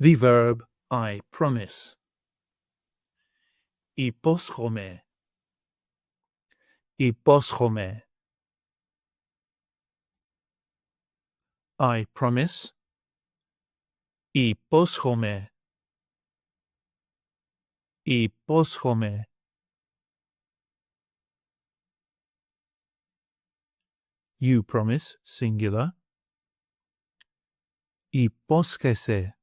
The verb I promise. Υπόσχομαι. Υπόσχομαι. I promise. Υπόσχομαι. Υπόσχομαι. You promise, singular. Υπόσχεσαι.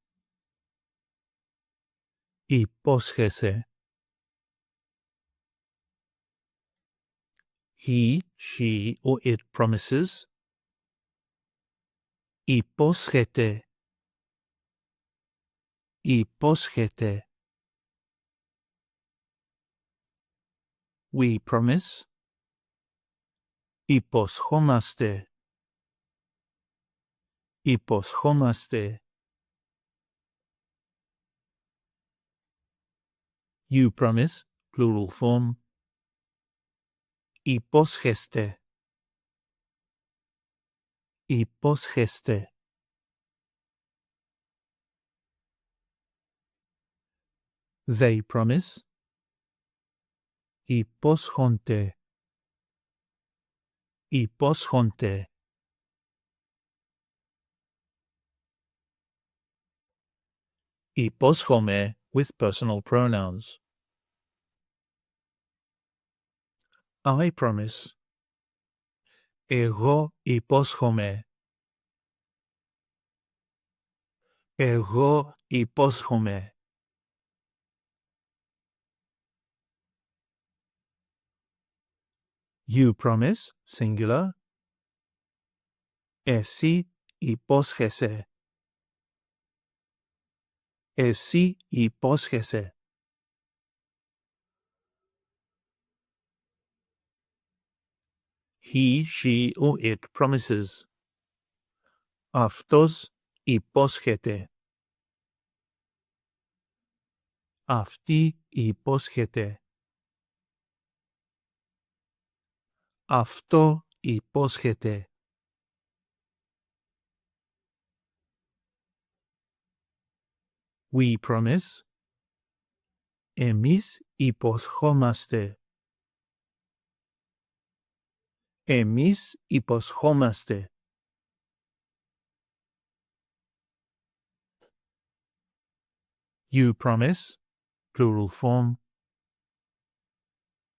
Υπόσχεσαι. He, she, or it promises. Υπόσχεται. Υπόσχεται. We promise. Υποσχόμαστε. Υποσχόμαστε. You promise, plural form. Υπόσχεστε. Υπόσχεστε. They promise. Υπόσχονται. Υπόσχονται. Υπόσχομαι with personal pronouns. I promise. Εγώ υπόσχομαι. Εγώ υπόσχομαι. You promise, singular. Εσύ υπόσχεσαι. Εσύ υπόσχεσαι. He, she, or it promises. Αυτός υπόσχεται. Αυτή υπόσχεται. Αυτό υπόσχεται. We promise. Εμείς υποσχόμαστε. Εμείς υποσχόμαστε. You promise, plural form.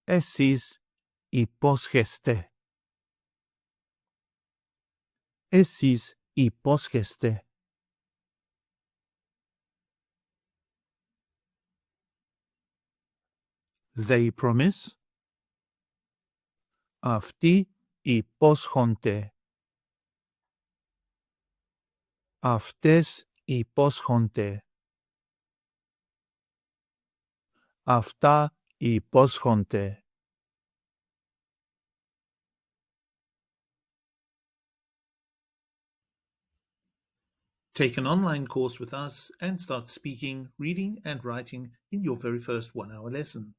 Εσείς υπόσχεστε. Εσείς υπόσχεστε. They promise. Αυτοί υπόσχονται. Αυτές υπόσχονται. Αυτά υπόσχονται. Take an online course with us and start speaking, reading, and writing in your very first 1-hour lesson.